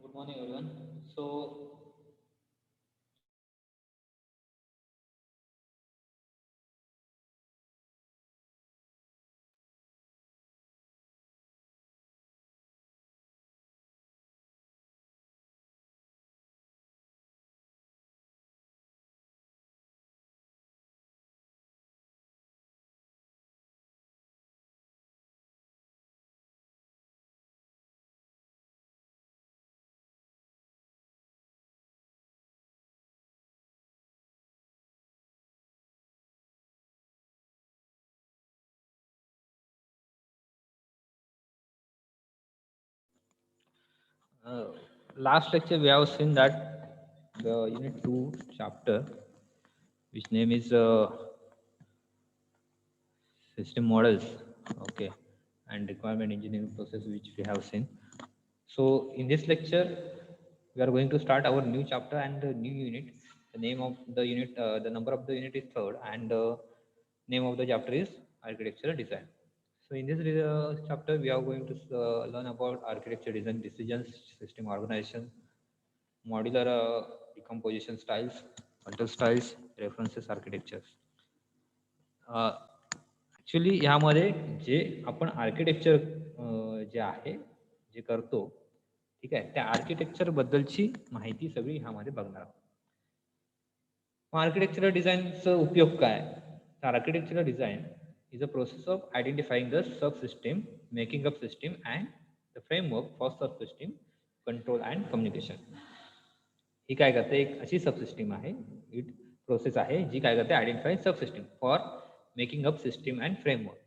Good morning, everyone. So, uh, last lecture we have seen that the Unit 2 chapter, which name is System Models, okay, and Requirement Engineering Process, which we have seen. So, in this lecture, we are going to start our new chapter and the new unit. The name of the unit, the number of the unit is third, and name of the chapter is Architectural Design. So, in this chapter, we are going to learn about architecture design decisions, system organization, modular decomposition styles, control styles, references, architectures. Actually ह्यामध्ये जे आपण architecture जे आहे, जे करतो, ठीक आहे, त्या आर्किटेक्चरबद्दलची माहिती सगळी ह्यामध्ये बघणार आहोत. आर्किटेक्चरल डिझाईनचा उपयोग काय? तर architectural design is a process of identifying the sub system, making up system and the framework for sub system control and communication. ही काय करते? एक अशी सबसिस्टीम आहे, इट प्रोसेस आहे जी काय करते? Identify subsystem for making up system and framework,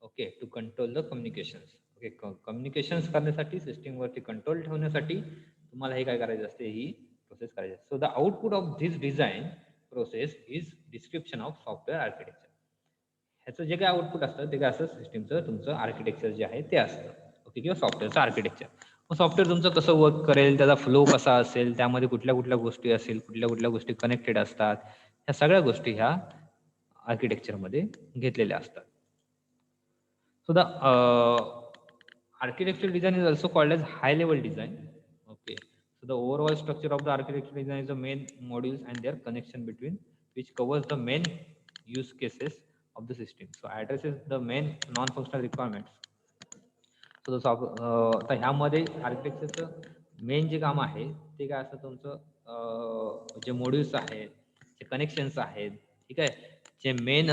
okay, to control the communications. Okay, communications करण्यासाठी, सिस्टीमवरती कंट्रोल ठेवण्यासाठी तुम्हाला हे काय करायचं असते? ही प्रोसेस करायची असते. So the output of this design process is description of software architecture. ह्याचं जे काय आउटपुट असतं ते काय असतं? सिस्टीमचं तुमचं आर्किटेक्चर जे आहे ते असतं, ओके, किंवा सॉफ्टवेअरचं आर्किटेक्चर. मग सॉफ्टवेअर तुमचं कसं वर्क करेल, त्याचा फ्लो कसा असेल, त्यामध्ये कुठल्या कुठल्या गोष्टी असेल, कुठल्या कुठल्या गोष्टी कनेक्टेड असतात, ह्या सगळ्या गोष्टी ह्या आर्किटेक्चरमध्ये घेतलेल्या असतात. So the architectural design is also called as high level design, okay. So the overall structure of the architectural design is the main modules and their connection between, which covers the main use cases of the system, so addresses the main non functional requirements. So तर ह्यामध्ये आर्किटेक्चरचं main जे काम आहे ते काय असतं? तुमचं जे मॉड्यूल्स आहेत, जे कनेक्शन्स आहेत, ठीक आहे, जे मेन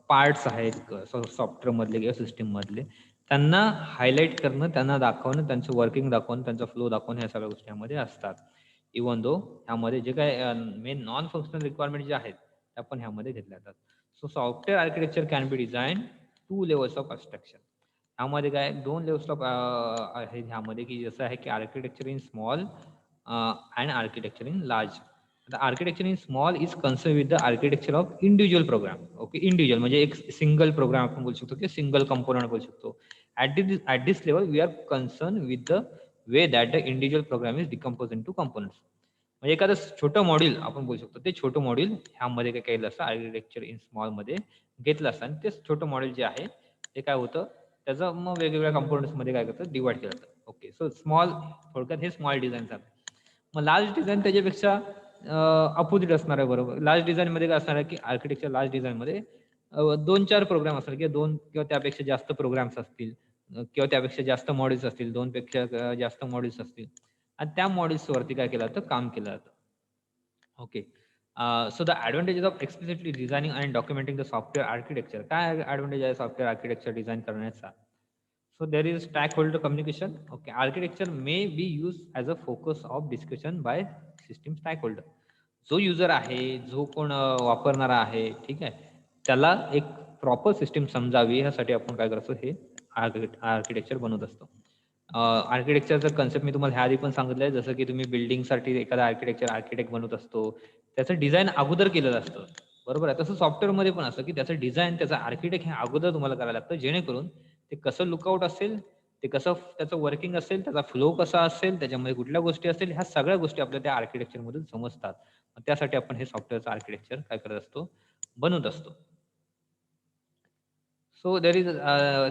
पार्ट्स आहेत सॉफ्टवेअरमधले किंवा सिस्टीममधले, त्यांना हायलाईट करणं, त्यांना दाखवणं, त्यांचं वर्किंग दाखवणं, त्यांचा फ्लो दाखवणं, ह्या सगळ्या गोष्टी ह्यामध्ये असतात. इवन दो ह्यामध्ये जे काय मेन नॉन फंक्शनल रिक्वायरमेंट जे आहेत त्या पण ह्यामध्ये घेतल्या जातात. So software architecture can be design 2 levels of abstraction. ह्यामध्ये काय 2 लेवल्स ऑफ आहेत ह्यामध्ये, की जसं आहे की architecture in small and architecture in large. आता architecture in small is concern with the architecture of individual program, okay, individual म्हणजे एक सिंगल प्रोग्राम आपण बोलू शकतो, की सिंगल कंपोनंट बोलू शकतो. At this level we are concern with the way that the individual program is decompose into components. म्हणजे एखादं छोटं मॉड्यूल आपण बोलू शकतो, ते छोटं मॉड्यूल ह्यामध्ये काय केलं असतं? आर्किटेक्चर इन स्मॉलमध्ये घेतलं असतं, आणि ते छोटं मॉड्यूल जे आहे ते काय होतं? त्याचं मग वेगवेगळ्या कंपोनंट्समध्ये काय करतं? डिवाइड केलं जातं, ओके. सो स्मॉल, थोडक्यात हे स्मॉल डिझाईन झालं. मग लार्ज डिझाईन त्याच्यापेक्षा अपोजिट असणार आहे, बरोबर. लार्ज डिझाईनमध्ये काय असणार आहे? की आर्किटेक्चर लार्ज डिझाईनमध्ये 2-4 प्रोग्राम असतील, किंवा 2 किंवा त्यापेक्षा जास्त प्रोग्राम्स असतील, किंवा त्यापेक्षा जास्त मॉड्यूल्स असतील, 2 पेक्षा जास्त मॉड्यूल्स असतील, आणि त्या मॉड्यूल्सवरती काय केलं जातं? काम केलं जातं, okay. So the advantages of explicitly designing and documenting the software architecture. काय ॲडव्हान्टेज आहे सॉफ्टवेअर आर्किटेक्चर डिझाईन करण्याचा? So there is stakeholder communication. Okay, architecture may be used as a focus of discussion by system stakeholder. जो user आहे, जो कोण वापरणारा आहे, ठीक आहे, त्याला एक प्रॉपर सिस्टीम समजावी ह्यासाठी आपण काय करतो? हे आर्किटेक्चर बनवत असतो. आर्किटेक्चरचं कन्सेप्ट मी तुम्हाला ह्या आधी पण सांगितलंय, जसं की तुम्ही बिल्डिंगसाठी एखादा आर्किटेक्ट बनवत असतो, त्याचं डिझाईन अगोदर केलेलं असतं, बरोबर आहे. तसं सॉफ्टवेअरमध्ये पण असतं, की त्याचं डिझाईन, त्याचं आर्किटेक्ट हे अगोदर तुम्हाला करायला लागतं, जेणेकरून ते कसं लुकआउट असेल, ते कसं त्याचं वर्किंग असेल, त्याचा फ्लो कसा असेल, त्याच्यामध्ये कुठल्या गोष्टी असतील, ह्या सगळ्या गोष्टी आपल्याला त्या आर्किटेक्चरमधून समजतात. त्यासाठी आपण हे सॉफ्टवेअरचं आर्किटेक्चर काय करत असतो? बनवत असतो. So there is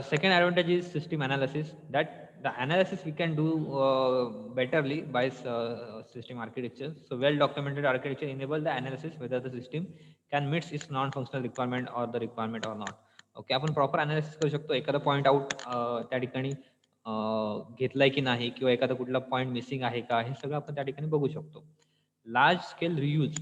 second advantage is system analysis, that the analysis we can do betterly by system architecture. So well documented architecture enable the analysis whether the system can meet its non functional requirement or the requirement or not. Okay, आपण proper analysis करू शकतो, एखादा point out त्या ठिकाणी घेतलाय की नाही, किंवा एखादा कुठला पॉईंट मिसिंग आहे का, हे सगळं आपण त्या ठिकाणी बघू शकतो. Large scale reuse,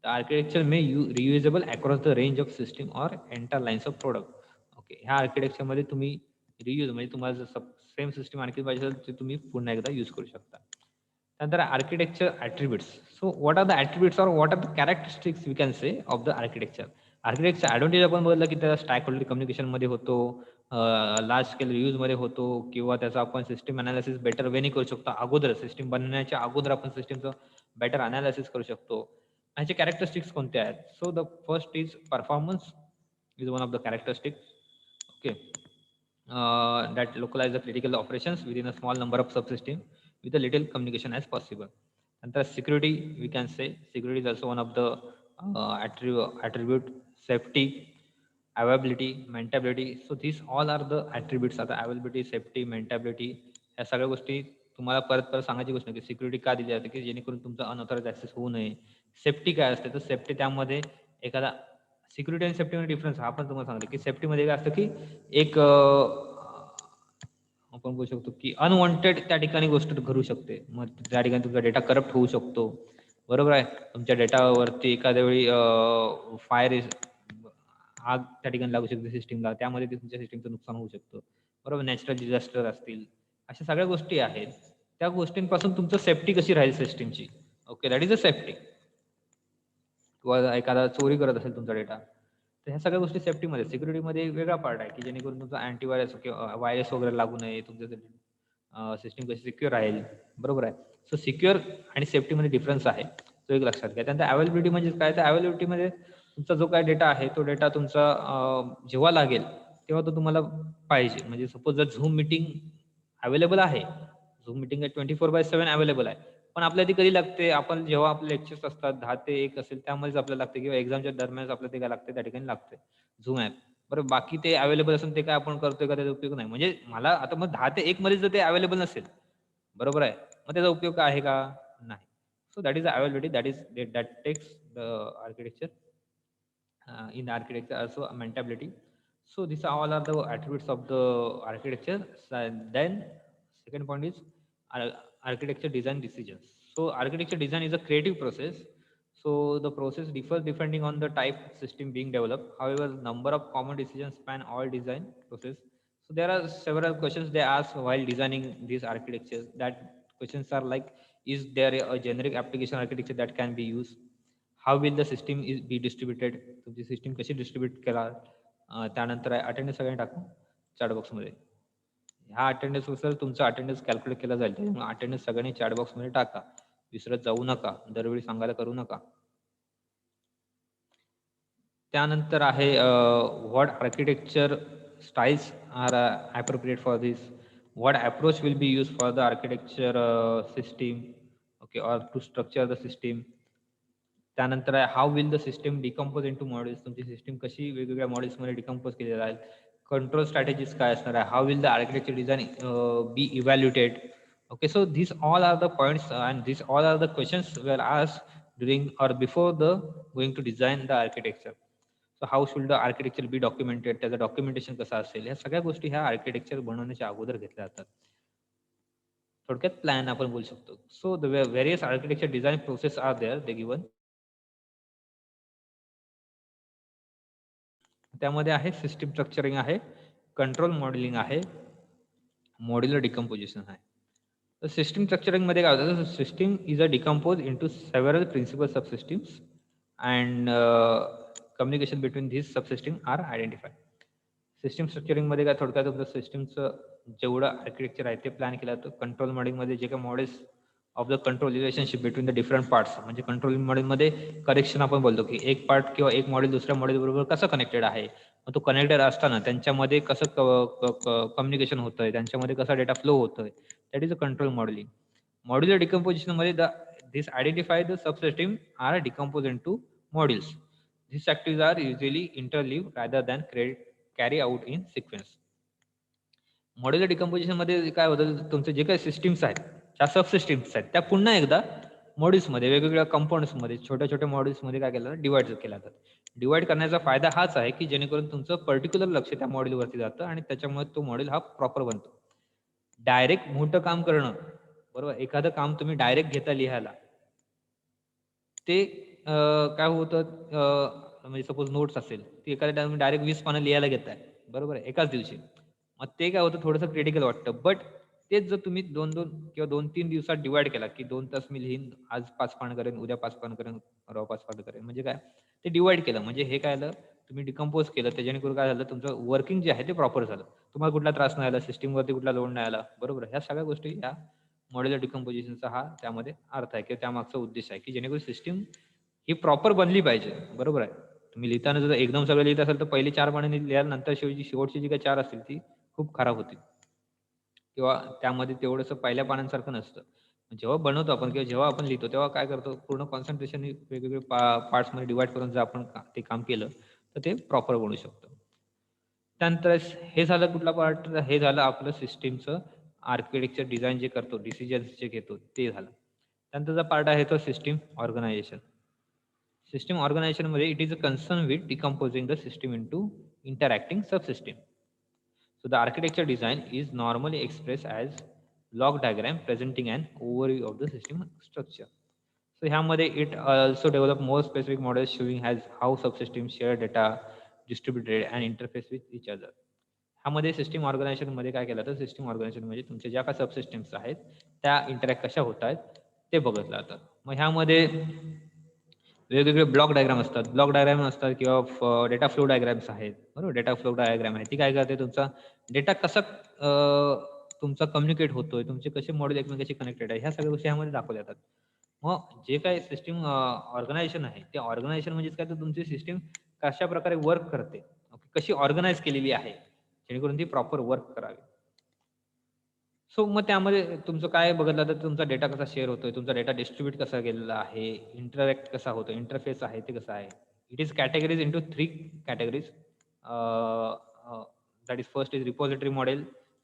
the architecture may reusable across the range of system or entire lines of product. Okay, ह्या आर्किटेक्चरमध्ये तुम्ही रियूज म्हणजे तुम्हाला जर सेम सिस्टम आणखी पाहिजे असेल ते तुम्ही पुन्हा एकदा यूज करू शकता. त्यानंतर architecture attributes. So what are the attributes or what are the characteristics we can say of the architecture. Architecture advantage आपण बोललं की त्याचा स्टॅक होल्डर कम्युनिकेशनमध्ये होतो, लार्ज स्केल रियूजमध्ये होतो, किंवा त्याचा आपण सिस्टम अनालिसिस बेटर वेनी करू शकतो. अगोदर सिस्टम बनण्याच्या अगोदर आपण सिस्टमचं बेटर अनालिसिस करू शकतो. ह्याचे कॅरेक्टरिस्टिक्स कोणते आहेत? So the first is performance is one of the characteristics. Okay, that localize the critical operations within a small number of subsystems with a little communication as possible. And the security, we can say security is also one of the attribute. Safety, availability, maintainability. So these all are the attributes of the availability, safety, maintainability. ह्या सगळ्या गोष्टी तुम्हाला परत परत सांगायची गोष्ट नाही की सिक्युरिटी का दिली जाते, की जेणेकरून तुमचा अनऑथराइज ऍक्सेस होऊ नये. सेफ्टी काय असते, तर सेफ्टी त्यामध्ये एखादा सिक्युरिटी आणि सेफ्टीमध्ये डिफरन्स हा पण तुम्हाला सांगतो की सेफ्टीमध्ये काय असतं की एक आपण बोलू शकतो की अनवॉन्टेड त्या ठिकाणी गोष्ट घडू शकते. मग त्या ठिकाणी तुमचा डेटा करप्ट होऊ शकतो. बरोबर आहे, तुमच्या डेटावरती एखाद्या वेळी फायर आग त्या ठिकाणी लागू शकते सिस्टीमला, त्यामध्ये तुमच्या सिस्टीमचं नुकसान होऊ शकतं. बरोबर, नॅचरल डिझास्टर असतील, अशा सगळ्या गोष्टी आहेत. त्या गोष्टींपासून तुमचं सेफ्टी कशी राहील सिस्टीमची. Okay, that is a safety. किंवा एखादा चोरी करत असेल तुमचा डेटा, तर ह्या सगळ्या गोष्टी सेफ्टीमध्ये. सिक्युरिटीमध्ये वेगळा पार्ट आहे की जेणेकरून तुमचा अँटीव्हायरस किंवा व्हायरस वगैरे लागू नये, तुमचं सिस्टीम कशी सिक्युअर राहील. बरोबर आहे. सो सिक्युअर आणि सेफ्टीमध्ये डिफरन्स आहे, तो एक लक्षात घ्या. त्यानंतर अवेलेबिलिटी म्हणजे काय, तर अवेलेबिलिटीमध्ये तुमचा जो काय डेटा आहे तो डेटा तुमचा जेव्हा लागेल तेव्हा तो तुम्हाला पाहिजे. म्हणजे सपोज जर झूम मिटिंग अवेलेबल आहे, झूम मिटिंग 24/7 अवेलेबल आहे, पण आपल्याला ती कधी लागते, आपण जेव्हा आपले लेक्चर्स असतात 10 ते 1 असेल त्यामध्येच आपल्याला लागते, किंवा एक्झामच्या दरम्यानच आपल्याला ते काय लागते, त्या ठिकाणी लागते झूम ॲप. बरं, बाकी ते अवेलेबल असेल ते काय आपण करतोय का, त्याचा उपयोग नाही. म्हणजे मला आता मग 10 ते 1 मध्ये जर ते अवेलेबल नसेल, बरोबर आहे, मग त्याचा उपयोग काय आहे का, नाही. So that is availability, that takes the architecture. In the architecture also maintainability. So these are all are the attributes of the architecture. Then second point is architecture design decisions. So architecture design is a creative process. So the process differs depending on the type system being developed. However, number of common decisions span all design process. So there are several questions they ask while designing these architectures. That questions are like, is there a generic application architecture that can be used? How will the system be distributed? तुमची system कशी distribute करा. त्यानंतर attendance सगळ्यांनी टाका chat बॉक्समध्ये. ह्या अटेंडन्सनुसार तुमचा attendance calculate केला जाईल. त्यामुळे अटेंडन्स सगळ्यांनी चॅट बॉक्समध्ये टाका. विसरत जाऊ नका, दरवेळी सांगायला करू नका. त्यानंतर आहे what architecture styles are appropriate for this. What approach will be use for the architecture system. Okay, or to structure the system. त्यानंतर आहे how will the system decompose into modules. तुमची सिस्टीम कशी वेगवेगळ्या मॉड्यूल्समध्ये decompose केली जाईल. Control strategies काय असणार आहे. How will the architecture design be evaluated. Okay, so these all are the points and these all are the questions were asked during or before the going to design the architecture. So how should the architecture be documented, त्याचं documentation कसं असेल, ह्या सगळ्या गोष्टी ह्या architecture बनवण्याच्या अगोदर घेतल्या जातात. थोडक्यात प्लॅन आपण बोलू शकतो. So the various architecture design process are there, they given. त्यामध्ये आहे सिस्टीम स्ट्रक्चरिंग आहे, कंट्रोल मॉडेलिंग आहे, मॉड्युलर डिकम्पोजिशन आहे. तर सिस्टीम स्ट्रक्चरिंग मध्ये काय होतं, system is a decompose into several principal subsystems and communication between these subsystem are identify. System structuring मध्ये काय, थोडक्यात तुमचं सिस्टीमचं जेवढं आर्किटेक्चर आहे ते प्लॅन केलं जातं. कंट्रोल मॉडेलिंगमध्ये जे काही models of the control relationship between the different parts, म्हणजे कंट्रोल मॉडेलमध्ये कनेक्शन आपण बोलतो की एक पार्ट किंवा एक मॉडेल दुसऱ्या मॉडेल बरोबर कसं कनेक्टेड आहे. मग तो कनेक्टेड असताना त्यांच्यामध्ये कसं कम्युनिकेशन होतंय, त्यांच्यामध्ये कसा डेटा फ्लो होतोय, that is a control modelling. Modular decomposition मध्ये this identify the subsystem are decompose into modules. These activities are usually interleaved rather than carry out in sequence. Modular decomposition मध्ये काय होतं, तुमचे जे काही systems आहेत, त्या सब सिस्टीम्स आहेत, त्या पुन्हा एकदा मॉड्यूल्समध्ये, वेगवेगळ्या कंपाऊंड्समध्ये, छोट्या छोट्या मॉड्यूल्समध्ये काय केलं डिवाइड केल्या जातात. डिवाइड करण्याचा फायदा हाच आहे की जेणेकरून तुमचं पर्टिक्युलर लक्ष त्या मॉड्यूलवरती जातं आणि त्याच्यामुळे तो मॉड्यूल हा प्रॉपर बनतो. डायरेक्ट मोठं काम करणं, बरोबर, एखादं काम तुम्ही डायरेक्ट घेता लिहायला, ते काय होतं, म्हणजे सपोज नोट्स असेल, ती एखाद्या तुम्ही डायरेक्ट 20 पानं लिहायला घेताय, बरोबर आहे, एकाच दिवशी. मग ते काय होतं, थोडंसं क्रिटिकल वाटतं. बट तेच जर तुम्ही 2-2 किंवा 2-3 दिवसात डिव्हाईड केला, की 2 तास मी लिहीन, आज 5 पान करेन, उद्या 5 पान करेन, परवा 5 पान करेन. म्हणजे काय, ते डिव्हाईड केलं म्हणजे हे काय झालं, तुम्ही डिकम्पोज केलं, त्याच्यानेकरून काय झालं, तुमचं वर्किंग जे आहे ते प्रॉपर झालं. तुम्हाला कुठला त्रास नाही आला, सिस्टमवरती कुठला लोड नाही आला, बरोबर. ह्या सगळ्या गोष्टी या मॉड्युलर डिकम्पोजिशनचा हा त्यामध्ये अर्थ आहे किंवा त्यामागचा उद्देश आहे, की जेणेकरून सिस्टम ही प्रॉपर बनली पाहिजे, बरोबर आहे. तुम्ही लिहिताना जर एकदम सगळं लिहित असाल तर पहिली 4 पाने लिहाल, नंतर शेवटची जी काही 4 असतील ती खूप खराब होतील किंवा त्यामध्ये तेवढंसं पहिल्या पानांसारखं नसतं. जेव्हा बनवतो आपण किंवा जेव्हा आपण लिहितो तेव्हा काय करतो, पूर्ण कॉन्सन्ट्रेशन वेगवेगळे पार्ट्समध्ये डिवाइड करून जर आपण ते काम केलं तर ते प्रॉपर बनू शकतं. त्यानंतर हे झालं कुठला पार्ट, हे झालं आपलं सिस्टीमचं आर्किटेक्चर डिझाइन जे करतो, डिसिजन्स जे घेतो ते झालं. त्यानंतरचा पार्ट आहे तो सिस्टीम ऑर्गनायझेशन. System organization मध्ये it is a concern with decomposing the system into interacting subsystem. So the architecture design is normally expressed as block diagram presenting an overview of the system structure. So ह्यामध्ये it also develop more specific models showing as how subsystems share data, distributed and interface with each other. ह्यामध्ये system organisation मध्ये काय केलं तर system organisation म्हणजे तुमच्या ज्या काही सबसिस्टम्स आहेत त्या इंटरॅक्ट कशा होत आहेत ते बघितलं जातं. मग ह्यामध्ये वेगवेगळे ब्लॉक डायग्राम असतात, किंवा डेटा फ्लो डायग्राम्स आहेत, बरोबर. डेटा फ्लो डायग्राम आहे, ती काय करते, तुमचा डेटा कसा तुमचा कम्युनिकेट होतोय, तुमचे कसे मॉड्यूल एकमेकांशी कनेक्टेड आहे, ह्या सगळ्या गोष्टी ह्यामध्ये दाखवल्या जातात. मग जे काही सिस्टीम ऑर्गनायझेशन आहे, ते ऑर्गनायझेशन म्हणजेच काय, तर तुमची सिस्टीम कशा प्रकारे वर्क करते, कशी ऑर्गनाइज केलेली आहे जेणेकरून ती प्रॉपर वर्क करावी. सो मग त्यामध्ये तुमचं काय बघितलं तर तुमचा डेटा कसा शेअर होतोय, तुमचा डेटा डिस्ट्रीब्यूट कसा गेलेला आहे, इंटरॅक्ट कसा होतो, इंटरफेस आहे ते कसं आहे. It is categories into 3 categories. That is first is repository model,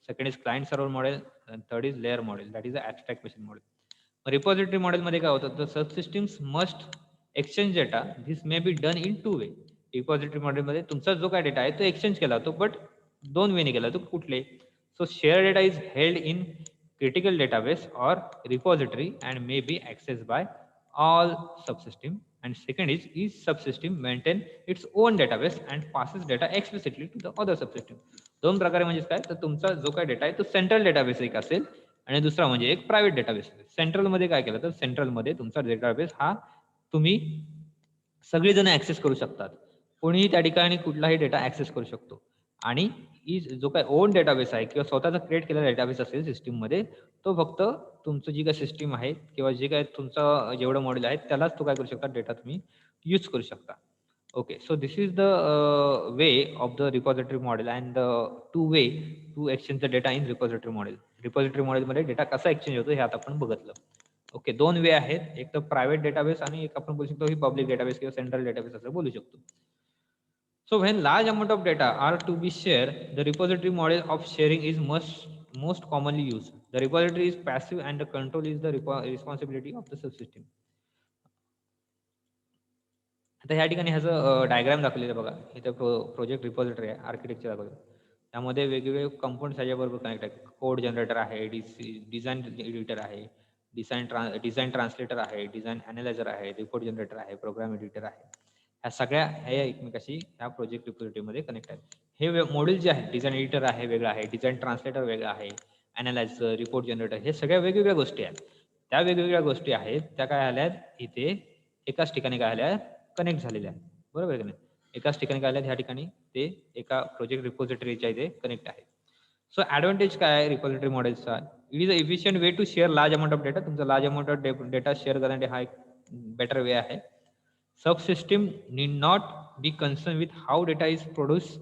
second is client server model, आणि third is layer model, that is abstract machine model. Repository मॉडेलमध्ये काय होतं, तर subsystems must exchange data, this may be done in 2 way. Repository मॉडेलमध्ये तुमचा जो काय data आहे तो एक्सचेंज केला जातो, बट 2 वेने केला जातो. कुठले? So shared data is held in critical database or repository and may be accessed by all subsystem. And second is each subsystem maintain its own database and passes data explicitly to the other subsystem. दोन प्रकारे म्हणजे काय, तर तुमचा जो काय data आहे तो सेंट्रल डेटाबेस एक असेल आणि दुसरा म्हणजे एक प्रायव्हेट डेटाबेस. सेंट्रल मध्ये काय केलं तर सेंट्रल मध्ये तुमचा डेटाबेस हा तुम्ही सगळेजण ऍक्सेस करू शकतात. कोणीही त्या ठिकाणी कुठलाही डेटा ऍक्सेस करू शकतो आणि जो काही ओन डेटाबेस आहे किंवा स्वतःचा क्रिएट केलेला डेटाबेस असेल सिस्टीममध्ये, तो फक्त तुमचं जी काही सिस्टीम आहे किंवा जे काही तुमचं जेवढं मॉडेल आहे त्यालाच तो काय करू शकता, डेटा तुम्ही यूज करू शकता. Okay, so this is the way of the repository model and the two way to exchange the data in repository model. Repository मॉडेलमध्ये डेटा कसा एक्सचेंज होतो हे आता आपण बघितलं. ओके, दोन वे आहेत, एक तर प्रायव्हेट डेटाबेस आणि एक आपण बोलू शकतो ही पब्लिक डेटाबेस किंवा सेंट्रल डेटाबेस असं बोलू शकतो. So when large amount of data are to be shared, the repository model of sharing is most commonly used. The repository is passive and the control is the responsibility of the subsystem. आता ह्या ठिकाणी ह्याचं diagram दाखवलेलं आहे बघा. इथं project repository आहे, architecture दाखवलं. त्यामध्ये वेगवेगळे कंपोनेंट्स ह्याच्याबरोबर कनेक्ट आहेत. कोड जनरेटर आहे, डिझाइन एडिटर आहे, डिझाइन ट्रान्सलेटर आहे, डिझाइन अॅनालायझर आहे, रिपोर्ट जनरेटर आहे, प्रोग्राम एडिटर आहे. ह्या सगळ्या ह्या एकमेकाशी ह्या प्रोजेक्ट रिपॉझिटरीमध्ये कनेक्ट आहेत. हे मॉड्यूल जे आहे, डिझाइन एडिटर आहे वेगळं आहे, डिझाइन ट्रान्सलेटर वेगळं आहे, अॅनालायझर, रिपोर्ट जनरेटर, हे सगळ्या वेगवेगळ्या गोष्टी आहेत. त्या वेगवेगळ्या गोष्टी आहेत त्या काय आल्यात इथे एकाच ठिकाणी काय आल्या कनेक्ट झालेल्या आहेत, बरोबर आहे की नाही. एकाच ठिकाणी काय आल्यात, ह्या ठिकाणी ते एका प्रोजेक्ट रिपॉझिटरीच्या इथे कनेक्ट आहे. सो ॲडव्हान्टेज काय आहे रिपॉझिटरी मॉडेलचा, it is a efficient way to share large amount of data. तुमचा large amount of data share करण्यासाठी हा एक बेटर वे आहे. Subsystem need not be concerned with how data is produced,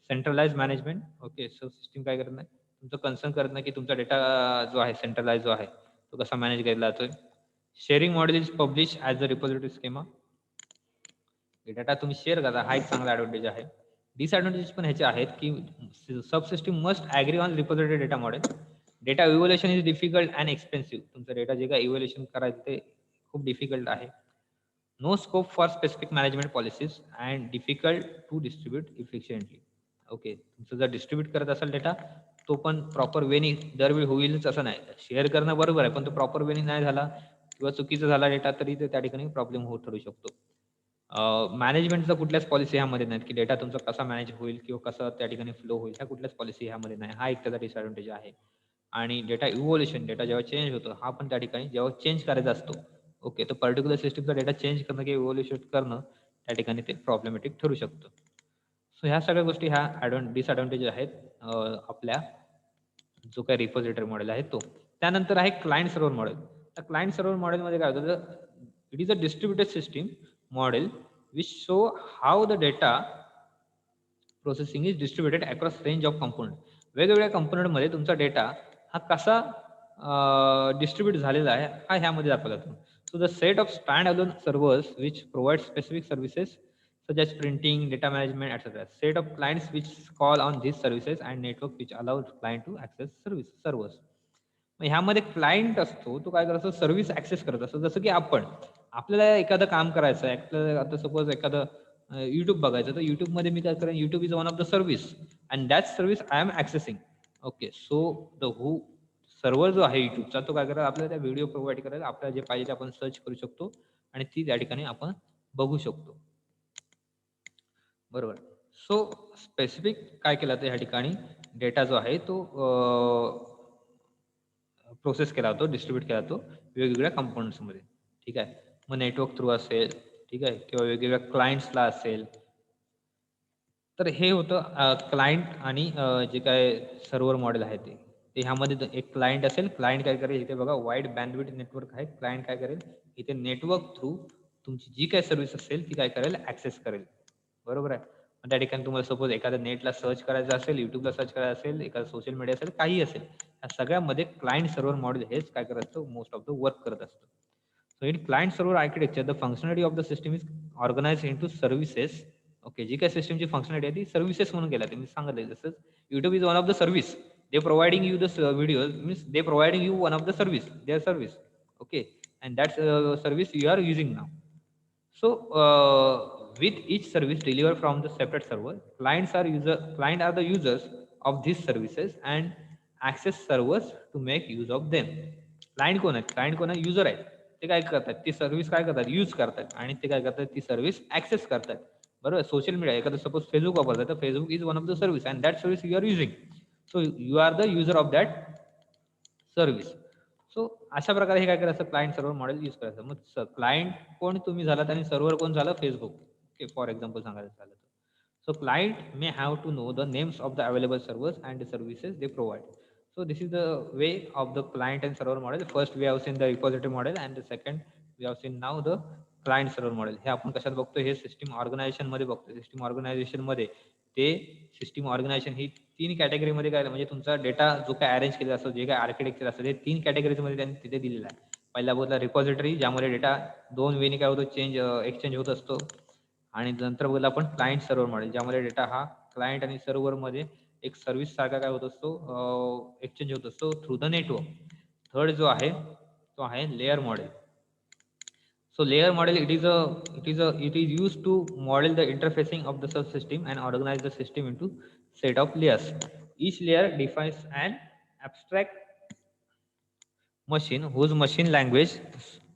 centralized management. Okay, subsystem काय करत नाही, तुमचं concern करत नाही की तुमचा डेटा जो आहे सेंट्रलाइज जो आहे तो कसा मॅनेज केला जातोय. Sharing model is publish as a repository schema. Data तुम्ही शेअर करा हा एक चांगला ॲडव्हान्टेज आहे. डिसएडव्हान्टेजेस पण ह्याचे आहेत की sub system must agree on repository data model. Data evolution is difficult and expensive. तुमचा डेटा जे काय इव्होल्युशन करायचं ते खूप डिफिकल्ट आहे. No scope for specific management policies and difficult to distribute efficiently. Okay, तुमचं जर डिस्ट्रीब्यूट करत असाल डेटा, तो पण प्रॉपर वेनी दरवेळी होईलच असं नाही. शेअर करणं बरोबर आहे, पण तो प्रॉपर वेनी नाही झाला किंवा चुकीचा झाला डेटा तरी ते त्या ठिकाणी प्रॉब्लेम होत ठरू शकतो. मॅनेजमेंटचा कुठल्याच पॉलिसी ह्यामध्ये नाहीत की डेटा तुमचा कसा मॅनेज होईल किंवा कसं त्या ठिकाणी फ्लो होईल, ह्या कुठल्याच पॉलिसी ह्यामध्ये नाही. हा एक त्याचा डिसएडव्हान्टेज आहे. आणि डेटा इव्होल्युशन, डेटा जेव्हा चेंज होतो, हा पण त्या ठिकाणी जेव्हा चेंज करायचा असतो, ओके, तर पर्टिक्युलर सिस्टमचा डेटा चेंज करणं किंवा इव्होल्युशन करणं त्या ठिकाणी ते प्रॉब्लेमॅटिक ठरू शकतं. सो ह्या सगळ्या गोष्टी ह्या डिसएडव्हान्टेज आहेत आपल्या जो काही रिपॉझिटरी मॉडेल आहे तो. त्यानंतर आहे क्लायंट सर्व्हर मॉडेल. तर क्लायंट सर्व्हर मॉडेलमध्ये काय होतं, it is a distributed system model which show how the data processing is distributed across range of component. वेगवेगळ्या कंपोनंटमध्ये तुमचा डेटा हा कसा डिस्ट्रीब्यूट झालेला आहे हा ह्यामध्ये दाखवला जातो. So the set of stand alone servers which provide specific services such as printing, data management, etc. Set of clients which call on these services and network which allows client to access servers. मग ह्यामध्ये client असतो, तो काय करत असतो, service access करत असतो. जसं की आपल्याला एखादं काम करायचं आहे, आपल्याला आता सपोज एखादं युट्यूब बघायचं, तर युट्यूबमध्ये मी काय करेन, YouTube is one of the service and that service I am accessing. Okay, so the server जो आहे युट्यूबचा, तो काय करेल, आपल्याला त्या व्हिडिओ प्रोव्हाइड करेल. आपल्याला जे पाहिजे ते आपण सर्च करू शकतो आणि ती त्या ठिकाणी आपण बघू शकतो. बरोबर. सो स्पेसिफिक काय केलं तर ह्या ठिकाणी डेटा जो आहे तो प्रोसेस केला जातो, डिस्ट्रीब्यूट केला जातो वेगवेगळ्या कंपोनंट्समध्ये. ठीक आहे. मग नेटवर्क थ्रू असेल, ठीक आहे, किंवा वेगवेगळ्या क्लायंट्सला असेल. तर हे होतं क्लायंट आणि जे काय सर्व्हर मॉडेल आहे ते. ह्यामध्ये एक क्लायंट असेल. क्लायंट काय करेल, इथे बघा वाईड बँडविड्थ नेटवर्क आहे. क्लायंट काय करेल, इथे नेटवर्क थ्रू तुमची जी काही सर्व्हिस असेल ती काय करेल, ऍक्सेस करेल. बरोबर आहे. त्या ठिकाणी तुम्हाला सपोज एखाद्या नेटला सर्च करायचं असेल, युट्यूबला सर्च करायचं असेल, एखादं सोशल मीडिया असेल, काही असेल, या सगळ्यामध्ये क्लायंट सर्व्हर मॉडेल हेच काय करत असतं, मोस्ट ऑफ द वर्क करत असतं. So in client server architecture the functionality of the system is organize into services. Okay, जी काही सिस्टमची फंक्शनॅलिटी आहे ती सर्व्हिसेस म्हणून केल्या. मी सांगितलं जसं YouTube is one of the service. They providing you the videos means they providing you one of the service, their service. Okay, and that service you are using now. So with each service delivered from the separate server, client are the users of these services and access servers to make use of them. Client कोण आहेत, client कोण आहे, user आहेत. ते काय करतात, ती service काय करतात, यूज करतात आणि ते काय करतात, ती सर्व्हिस ऍक्सेस करतात. बरोबर. सोशल मीडिया एखादं सपोज फेसबुक वापरतात, तर Facebook is one of the service and that service you are using. So you are the user of that service. So अशा प्रकारे हे काय करायचं, क्लायंट सर्व्हर मॉडेल यूज करायचं. मग क्लायंट कोण तुम्ही झालात आणि सर्व्हर कोण झालं, फेसबुक. ओके, फॉर एक्झाम्पल सांगायचं झालं तर. So client may have to know the names of the available servers and the services they provide. So this is the way of the client and server model. First we have seen the repository model and the second we have seen now the client server model. हे आपण कशात बघतो, हे system organisation मध्ये बघतो. System organisation मध्ये ते system organisation ही 3 कॅटेगरीमध्ये काय, म्हणजे तुमचा डेटा जो काय अरेंज केलेला असतो, जे काय आर्किटेक्चर असतं, ते 3 कॅटेगरीजमध्ये त्यांनी तिथे दिलेलं आहे. पहिला बोलला रिपॉझिटरी, ज्यामध्ये डेटा 2 वेनी काय होतो, एक्सचेंज होत असतो. आणि नंतर बोलला आपण क्लायंट सर्व्हर मॉडेल, ज्यामध्ये डेटा हा क्लायंट आणि सर्व्हर मध्ये एक सर्व्हिस सारखा काय होत असतो, एक्सचेंज होत असतो थ्रू द नेटवर्क. थर्ड जो आहे तो आहे layer model. So layer model, it is used to model the interfacing of the subsystem and organize the system into set of layers. Each layer defines an abstract machine whose machine language,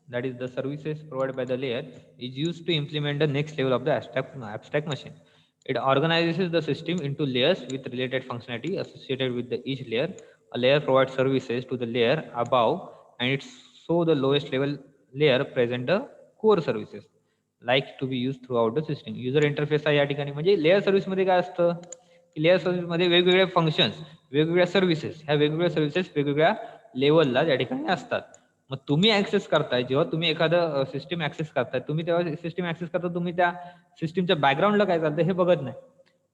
that is the services provided by the layer, is used to implement the next level of the abstract machine. It organizes the system into layers with related functionality associated with each layer. A layer provides services to the layer above and it's so the lowest level layer present the core services like to be used throughout the system. User interface आहे या ठिकाणी, म्हणजे layer service मध्ये काय असतं, layer service मध्ये वेगवेगळे functions, वेगवेगळ्या सर्व्हिसेस, ह्या वेगवेगळ्या सर्व्हिसेस वेगवेगळ्या लेवलला त्या ठिकाणी असतात. मग तुम्ही ऍक्सेस करताय, जेव्हा तुम्ही एखादं सिस्टीम ऍक्सेस करताय, तुम्ही तेव्हा सिस्टीम ऍक्सेस करता, तुम्ही त्या सिस्टीमच्या बॅकग्राऊंडला काय चालतं हे बघत नाही.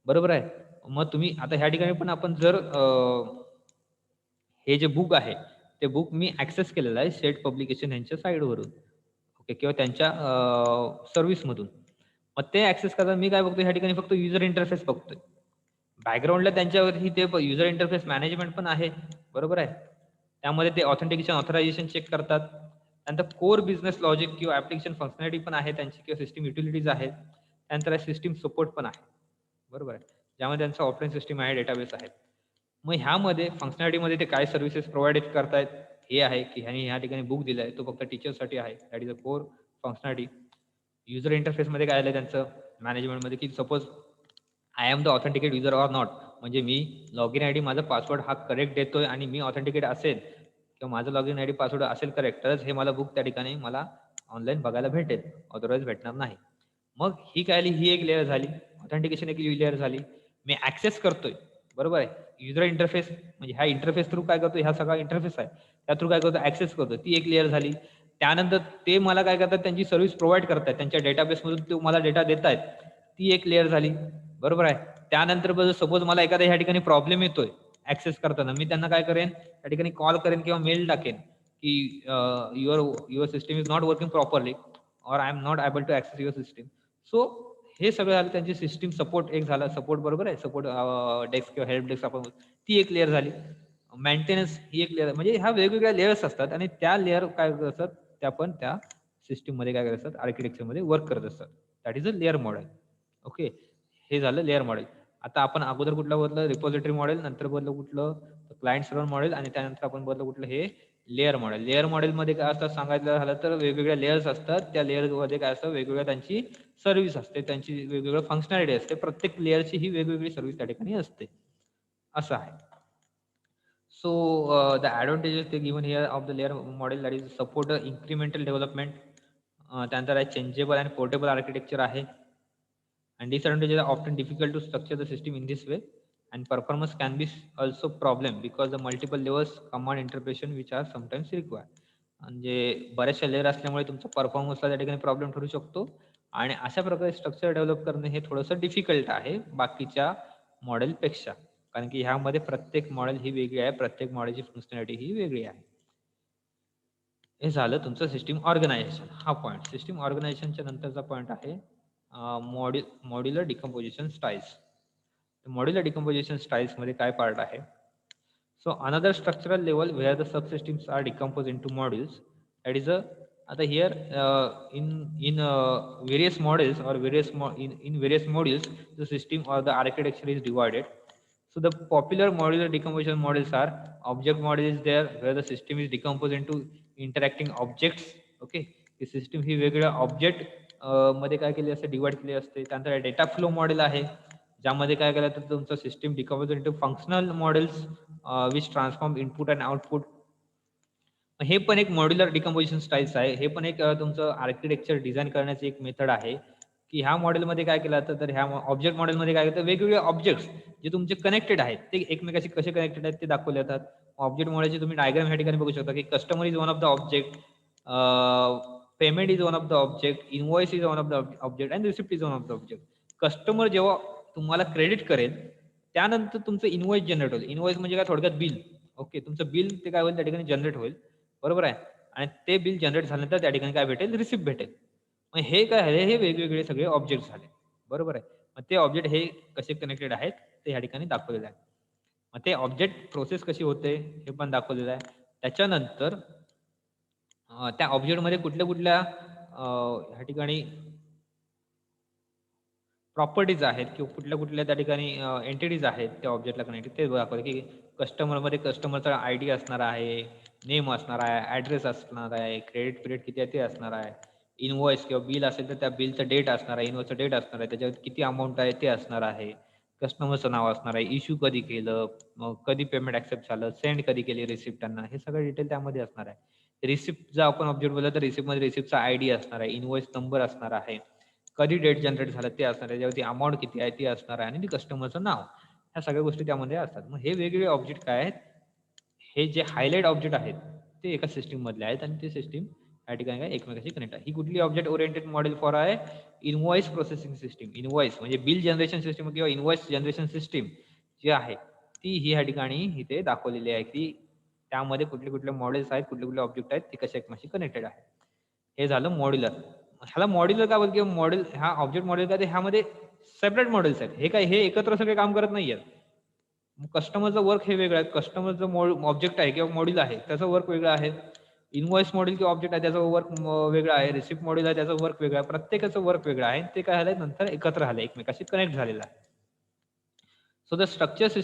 बरोबर आहे. मग तुम्ही आता ह्या ठिकाणी पण आपण जर हे जे बुक आहे ते बुक मी ऍक्सेस केलेलं आहे सेट पब्लिकेशन यांच्या साईडवरून, ओके, किंवा त्यांच्या सर्व्हिसमधून. मग ते ऍक्सेस करताना मी काय बघतोय ह्या ठिकाणी फक्त युजर इंटरफेस बघतोय. बॅकग्राऊंडला त्यांच्यावरती ते युजर इंटरफेस मॅनेजमेंट पण आहे, बरोबर आहे. त्यामध्ये ते ऑथेंटिकेशन, ऑथरायझेशन चेक करतात. त्यानंतर कोर बिझनेस लॉजिक किंवा ॲप्लिकेशन फंक्शनॅलिटी पण आहे त्यांची किंवा सिस्टम युटिलिटीज आहेत. त्यानंतर सिस्टम सपोर्ट पण आहे, बरोबर आहे. ज्यामध्ये त्यांचं ऑपरेटिंग सिस्टम आहे, डेटाबेस आहे. मग ह्यामध्ये फंक्शनॅलिटीमध्ये ते काय सर्व्हिसेस प्रोव्हाइड करतायत हे आहे, की ह्याने ह्या ठिकाणी बुक दिलाय तो फक्त टीचर्ससाठी आहे. That is a core functionality. User इंटरफेसमध्ये काय आलं त्यांचं मॅनेजमेंटमध्ये, की suppose I am the authenticate user or not, म्हणजे मी लॉग इन आय डी माझा पासवर्ड हा करेक्ट देतोय आणि मी ऑथेंटिकेट असेल किंवा माझं log in I D password असेल करेक्ट, तरच हे मला बुक त्या ठिकाणी मला ऑनलाईन बघायला भेटेल, अदरवाईज भेटणार नाही. मग ही काय आली, ही एक लेअर झाली. ऑथेंटिकेशन एक लेअर झाली. मी ऍक्सेस करतोय, बरोबर आहे. युजर इंटरफेस म्हणजे ह्या इंटरफेस थ्रू काय करतो, ह्या सगळा इंटरफेस आहे त्या थ्रू काय करतो, ऍक्सेस करतो, ती एक लेअर झाली. त्यानंतर ते मला काय करतात, त्यांची सर्व्हिस प्रोव्हाइड करतात, त्यांच्या डेटाबेसमधून ते मला डेटा देत आहेत, ती एक लेअर झाली, बरोबर आहे. त्यानंतर सपोज मला एखाद्या ह्या ठिकाणी प्रॉब्लेम येतोय ऍक्सेस करताना, मी त्यांना काय करेन, त्या ठिकाणी कॉल करेन किंवा मेल टाकेन की your system is not working properly or I am not able to access your system. So हे सगळं झालं त्यांची सिस्टम सपोर्ट एक झाला, सपोर्ट बरोबर आहे, सपोर्ट डेस्क किंवा हेल्प डेस्क आपण ती एक लेअर झाली. मेंटेनन्स ही एक लेअर, म्हणजे ह्या वेगवेगळ्या लेअर्स असतात आणि त्या लेअर काय करतात, त्या पण त्या सिस्टीममध्ये काय करत असतात, आर्किटेक्चरमध्ये वर्क करत असतात. That is a layer model. Okay, हे झालं लेअर मॉडेल. आता आपण अगोदर कुठलं बदलं, रिपॉझिटरी मॉडेल, नंतर बदलं कुठलं, क्लायंट सर्व्हर मॉडेल, आणि त्यानंतर आपण बदलं कुठलं, हे लेअर मॉडेल. लेअर मॉडेलमध्ये काय असतं सांगायचं झालं तर वेगवेगळ्या लेअर्स असतात. त्या लेअरमध्ये काय असतं, वेगवेगळ्या त्यांची सर्व्हिस असते, त्यांची वेगवेगळं फंक्शनॅलिटी असते. प्रत्येक लेअरची ही वेगवेगळी सर्व्हिस त्या ठिकाणी असते, असं आहे. So the advantages they given here of the layer model, that is support incremental development. त्यानंतर आहे चेंजेबल अँड पोर्टेबल आर्किटेक्चर आहे. And disadvantages are often difficult to structure the system in this way, and performance can be also problem because the multiple layers command interpretation which are sometimes required. म्हणजे बऱ्याचशा layer असल्यामुळे तुमचा परफॉर्मन्सला त्या ठिकाणी problem ठरू शकतो आणि अशा प्रकारे स्ट्रक्चर डेव्हलप करणे हे थोडंसं डिफिकल्ट आहे बाकीच्या मॉडेलपेक्षा, कारण की ह्यामध्ये प्रत्येक मॉडेल ही वेगळी आहे, प्रत्येक मॉडेलची फंक्शनॅलिटी ही वेगळी आहे. हे झालं तुमचं सिस्टीम ऑर्गनायझेशन, हा पॉईंट. सिस्टीम ऑर्गनायझेशनच्या नंतरचा पॉईंट आहे modular decomposition styles. Modular decomposition styles मध्ये काय पार्ट आहे. So another structural level where the subsystems are decompose into modules, that is a, आता here in various models or in various modules the system or the architecture is divided. So the popular modular decomposition models are object model is there where the system is decomposed into interacting objects. Okay, he system ही वेगवेगळ्या object मध्ये काय केली असते, divide केली असते. त्यानंतर data flow model आहे, ज्यामध्ये काय केलं तर तुमचं system decompose into functional models which transform input and output. हे पण एक मॉड्युलर डिकम्पोजिशन स्टाईल्स आहे. हे पण एक तुमचं आर्किटेक्चर डिझाईन करण्याची एक मेथड आहे, की ह्या मॉडेलमध्ये काय केलं जातं, तर ह्या ऑब्जेक्ट मॉडेलमध्ये काय करतं, वेगवेगळे ऑब्जेक्ट्स जे तुमचे कनेक्टेड आहेत ते एकमेकाशी कसे कनेक्टेड आहेत ते दाखवले जातात. ऑब्जेक्ट मॉडेलची तुम्ही डायग्राम ह्या ठिकाणी बघू शकता, की customer is one of the object, payment is one of the object, invoice is one of the object and receipt is one of the object. Customer जेव्हा तुम्हाला क्रेडिट करेल त्यानंतर तुमचं इनवॉइस जनरेट होईल. इनवॉइस म्हणजे काय, थोडक्यात बिल. ओके, तुमचं बिल ते काय होईल त्या ठिकाणी जनरेट होईल, बरोबर आहे. आणि ते बिल जनरेट झाल्यानंतर त्या ठिकाणी काय भेटेल, रिसिप्ट भेटेल. मग हे काय आहे, हे वेगवेगळे सगळे ऑब्जेक्ट झाले, बरोबर आहे. मग ते ऑब्जेक्ट हे कसे कनेक्टेड आहेत ते ह्या ठिकाणी दाखवलेलं आहे. मग ते ऑब्जेक्ट प्रोसेस कशी होते हे पण दाखवलेलं आहे. त्याच्यानंतर त्या ऑब्जेक्टमध्ये कुठल्या कुठल्या ह्या ठिकाणी प्रॉपर्टीज आहेत किंवा कुठल्या कुठल्या त्या ठिकाणी एंटिटीज आहेत त्या ऑब्जेक्टला कनेक्टेड, ते दाखवलं. की कस्टमरमध्ये कस्टमरचा आय डी असणार आहे, नेम असणार आहे, ॲड्रेस असणार आहे, क्रेडिट पिरियड किती आहे ते असणार आहे, इनवॉइस किंवा बिल असेल तर त्या बिलचं डेट असणार आहे, इनवॉइसचं डेट असणार आहे, त्याच्यावर किती अमाऊंट आहे ते असणार आहे, कस्टमरचं नाव असणार आहे, इश्यू कधी केलं, मग कधी पेमेंट ॲक्सेप्ट झालं, सेंड कधी केली रिसिप्ट त्यांना, हे सगळं डिटेल त्यामध्ये असणार आहे. रिसिप्ट जर आपण ऑब्जेक्ट बोलला तर रिसिप्टमध्ये रिसिप्टचा आय डी असणार आहे, इनवॉइस नंबर असणार आहे, कधी डेट जनरेट झालं ते असणार आहे, त्याच्यावरती अमाऊंट किती आहे ते असणार आहे, आणि कस्टमरचं नाव, ह्या सगळ्या गोष्टी त्यामध्ये असतात. मग हे वेगवेगळे ऑब्जेक्ट काय आहेत, हे जे हायलाइट ऑब्जेक्ट आहेत ते एका सिस्टीम मधले आहेत आणि ते सिस्टीम या ठिकाणी काय एकमेकांशी कनेक्ट आहे. ही कुठली ऑब्जेक्ट ओरिएंटेड मॉडेल फॉर आहे, इनवॉइस प्रोसेसिंग सिस्टीम. इनवॉइस म्हणजे बिल जनरेशन सिस्टीम किंवा इनवॉइस जनरेशन सिस्टीम जी आहे ती ही ह्या ठिकाणी इथे दाखवलेली आहे, की त्यामध्ये कुठले कुठले मॉडेल्स आहेत, कुठले कुठले ऑब्जेक्ट आहेत, ते कशा एकमेकांशी कनेक्टेड आहेत. हे झालं मॉड्युलर. ह्याला मॉड्युलर का बोलतो, किंवा मॉडेल हा ऑब्जेक्ट मॉडेल का, ते ह्यामध्ये सेपरेट मॉडेल्स आहेत. हे काय, हे एकत्र सगळे काम करत नाहीयेत. कस्टमरचं वर्क हे वेगळं आहे. कस्टमरचं ऑब्जेक्ट आहे किंवा मॉड्यूल आहे, त्याचं वर्क वेगळं आहे. इनव्हॉइस मॉड्यूल किंवा ऑब्जेक्ट आहे, त्याचं वर्क वेगळं आहे. रिसिप्ट मॉड्यूल आहे, त्याचं वर्क वेगळं आहे. प्रत्येकाचं वर्क वेगळं आहे. ते काय झालंय, नंतर एकत्र झालंय, एकमेकाशी कनेक्ट झालेलं आहे. So the structure the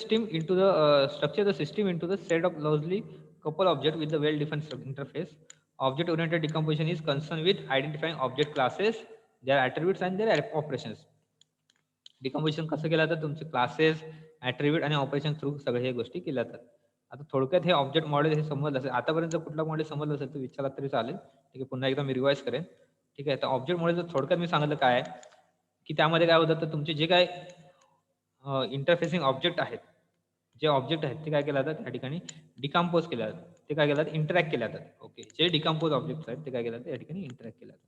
system into the set of loosely coupled object with the well-defined interface. Object-oriented decomposition is concerned with identifying object classes, their attributes and their operations. Decomposition कसं केलं जातं, तुमचे classes, attribute आणि operation through सगळ्या ह्या गोष्टी केल्या जातात. आता थोडक्यात हे ऑब्जेक्ट मॉडेल हे समजलं असेल. आतापर्यंत कुठला मॉडेल समजलं असेल तर विचारला तरी चालेल. ठीक आहे, पुन्हा एकदा मी रिवाइज करेन. ठीक आहे, तर ऑब्जेक्ट मॉडेलचं थोडक्यात मी सांगितलं काय आहे, की त्यामध्ये काय होतं, तर तुमचे जे काय इंटरफेसिंग ऑब्जेक्ट आहेत, जे ऑब्जेक्ट आहेत ते काय केलं जातात, त्या ठिकाणी डिकम्पोज केल्या जातात. ते काय केलं जातं, इंटरॅक्ट केल्या जातात. ओके, जे डिकम्पोज ऑब्जेक्ट्स आहेत ते काय केलं जातं, या ठिकाणी इंटरॅक्ट केल्या जातात.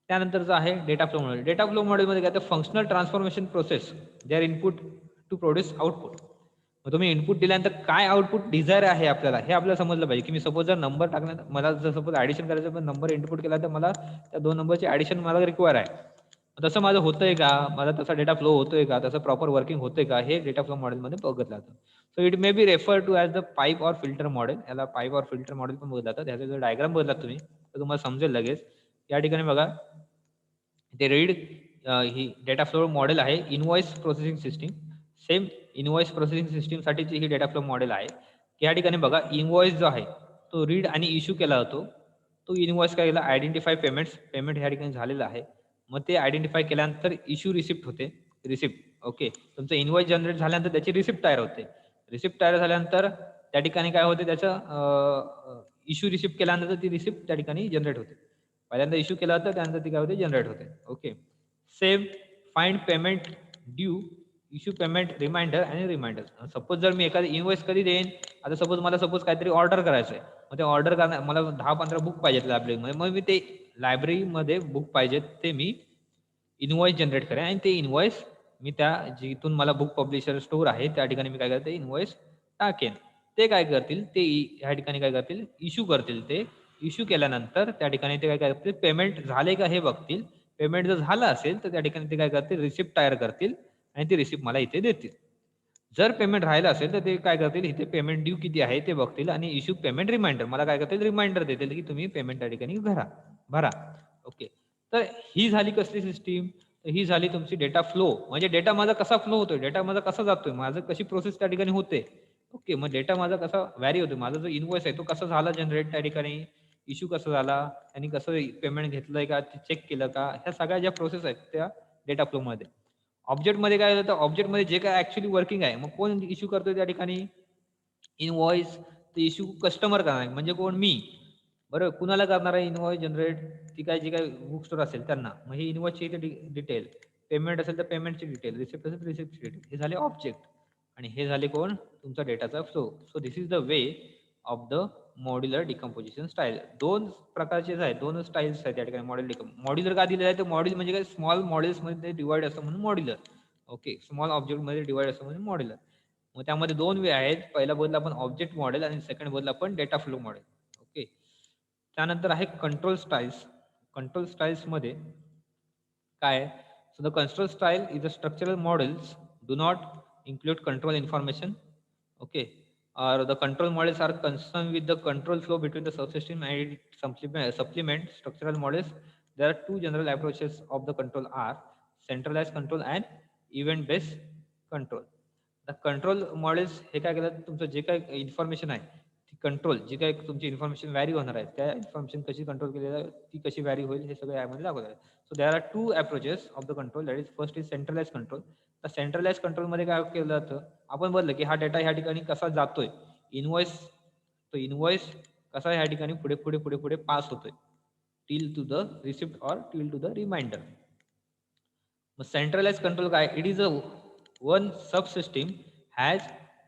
त्यानंतरचं आहे data flow model. Data flow मॉडेलमध्ये काय, तर functional transformation process their input to produce output. मग तुम्ही इनपुट दिल्यानंतर काय आउटपुट डिझायर आहे आपल्याला, हे आपल्याला समजलं पाहिजे. की मी सपोज जर नंबर टाकण्यात, मला जर सपोज ॲडिशन करायचं, पण नंबर इनपुट केला तर मला त्या 2 नंबरची ॲडिशन मला रिक्वायर आहे. तसं माझं होतंय का, माझा तसा डेटा फ्लो होतोय का, तसं प्रॉपर वर्किंग होतंय का, हे डेटा फ्लो मॉडेलमध्ये बघितलं जातं. So it may be refer to as the pipe or filter model. याला पाईप ऑर फिल्टर मॉडेल पण बघितलं जातं. ह्याचा जर डायग्राम बघितलात तुम्ही तर तुम्हाला समजेल लगेच. या ठिकाणी बघा, ते रीड ही डेटा फ्लो मॉडेल आहे invoice processing system. Same invoice processing सिस्टीमसाठीची ही डेटा फ्लो मॉडेल आहे. या ठिकाणी बघा, इनव्हॉइस जो आहे तो रीड आणि इश्यू केला जातो. तो इनव्हॉइस काय केला, आयडेंटिफाय पेमेंट्स, पेमेंट या ठिकाणी झालेलं आहे. मग ते आयडेंटिफाय केल्यानंतर इश्यू रिसिप्ट होते, रिसिप्ट. ओके, तुमचं इनव्हॉइस जनरेट झाल्यानंतर त्याची रिसिप्ट तयार होते. रिसिप्ट तयार झाल्यानंतर त्या ठिकाणी काय होते, त्याचं इश्यू रिसिप्ट केल्यानंतर ती रिसिप्ट त्या ठिकाणी जनरेट होते. पहिल्यांदा इश्यू केला होता, त्यानंतर ती काय होते, जनरेट होते. Okay, save, find payment due, issue payment reminder आणि रिमाइंडर. सपोज जर मी एखादी इनव्हॉइस कधी देईन, आता सपोज मला काहीतरी ऑर्डर करायचं आहे. मग ते ऑर्डर करण्या मला 10-15 बुक पाहिजेत लायब्ररीमध्ये. मग मी ते लायब्ररीमध्ये बुक पाहिजेत ते मी इनव्हॉइस जनरेट करेन आणि ते इनव्हॉइस मी त्या जिथून मला बुक पब्लिशर स्टोर आहे त्या ठिकाणी मी काय करते, इनव्हॉइस टाकेन. ते काय करतील, ते ह्या ठिकाणी काय करतील, इश्यू करतील. ते इश्यू केल्यानंतर त्या ठिकाणी ते काय करतील, पेमेंट झाले का हे बघतील. पेमेंट जर झालं असेल तर त्या ठिकाणी ते काय करतील, रिसिप्ट तयार करतील आणि ती रिसिप्ट मला इथे देतील. जर पेमेंट राहिलं असेल तर ते काय करतील, इथे पेमेंट ड्यू किती आहे ते बघतील आणि इश्यू पेमेंट रिमाइंडर मला काय करतील, रिमाइंडर देतील की तुम्ही पेमेंट त्या ठिकाणी भरा. ओके, तर ही झाली कसली सिस्टीम, तर ही झाली तुमची डेटा फ्लो. म्हणजे डेटा माझा कसा फ्लो होतोय, डेटा माझा कसा जातोय, माझं कशी प्रोसेस त्या ठिकाणी होते. ओके, मग डेटा माझा कसा व्हॅरी होतो, माझा जो इनव्हॉइस आहे तो कसा झाला जनरेट त्या ठिकाणी, इश्यू कसा झाला आणि कसं पेमेंट घेतलंय का, चेक केलं का, ह्या सगळ्या ज्या प्रोसेस आहेत त्या डेटा फ्लोमध्ये. ऑब्जेक्टमध्ये काय होतं, ऑब्जेक्टमध्ये जे काय ऍक्च्युअली वर्किंग आहे, मग कोण इश्यू करतोय त्या ठिकाणी, इनव्हॉइस. तर इश्यू कस्टमर करणार म्हणजे कोण, मी. बरोबर, कुणाला करणार आहे इनव्हॉइस जनरेट, ती काय जी काय बुक स्टोर असेल त्यांना. मग ही इनव्हॉइसची इथे डिटेल, पेमेंट असेल तर पेमेंटची डिटेल, रिसिप्ट असेल तर रिसिप्टची डिटेल. हे झाले ऑब्जेक्ट आणि हे झाले कोण, तुमचा डेटाचा flow. So this is the way of the modular decomposition style. 2 प्रकारचेच आहेत, 2 स्टाईल्स आहेत या ठिकाणी मॉड्युलर का दिलेलं आहे, तर मॉड्यूल म्हणजे काय, स्मॉल मॉडेल्समध्ये डिवाइड असतं म्हणून मॉड्युलर. ओके, स्मॉल ऑब्जेक्टमध्ये डिवाइड असतं म्हणून मॉड्युलर. मग त्यामध्ये 2 वे आहेत. पहिला बदल आपण ऑब्जेक्ट मॉडेल आणि सेकंड बदल आपण डेटा फ्लो मॉडेल. ओके, त्यानंतर आहे कंट्रोल स्टाईल्स. कंट्रोल स्टाईल्समध्ये काय आहे, so the control style is a structural models do not include control information. Okay, or the control models are concerned with the control flow between the subsystem and it supplement structural models. There are two general approaches of the control are centralized control and event based control. The control models हे काय केलं, तुमचं जे काही information आहे ती control, जी काही तुमची इन्फॉर्मेशन व्हॅरी होणार आहे त्या इन्फॉर्मेशन कशी कंट्रोल केली जाईल, ती कशी व्हॅरी होईल, हे सगळं यामध्ये दाखवत आहे. So there are 2 approaches of the control. That is first is centralize control. तर सेंट्रलाइज कंट्रोलमध्ये काय केलं जातं, आपण बोललं की हा डेटा ह्या ठिकाणी कसा जातोय, इनव्हॉइस, तो इनव्हॉइस कसा ह्या ठिकाणी पुढे पुढे पुढे पुढे पास होतोय till to the receipt or till to the reminder. मग सेंट्रलाइज कंट्रोल काय, it is a one subsystem has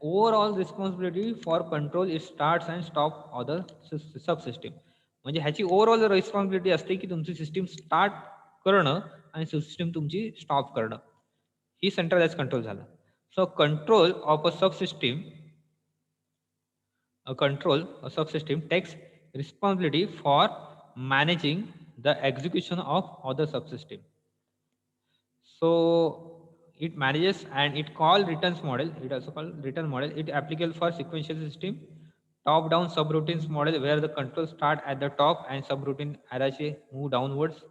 overall responsibility for control it starts and stop other subsystem. म्हणजे ह्याची ओव्हरऑल रिस्पॉन्सिबिलिटी असते की तुमची system start करणं आणि system तुमची स्टॉप करणं. ही सेंट्रलाइज कंट्रोल झालं. So control of a subsystem, a control, a subsystem takes responsibility for managing the execution of other subsystem. So it manages and it called returns model. It also called return model. It applicable for sequential system, top-down subroutines model where the control start at the top and subroutine hierarchy move downwards.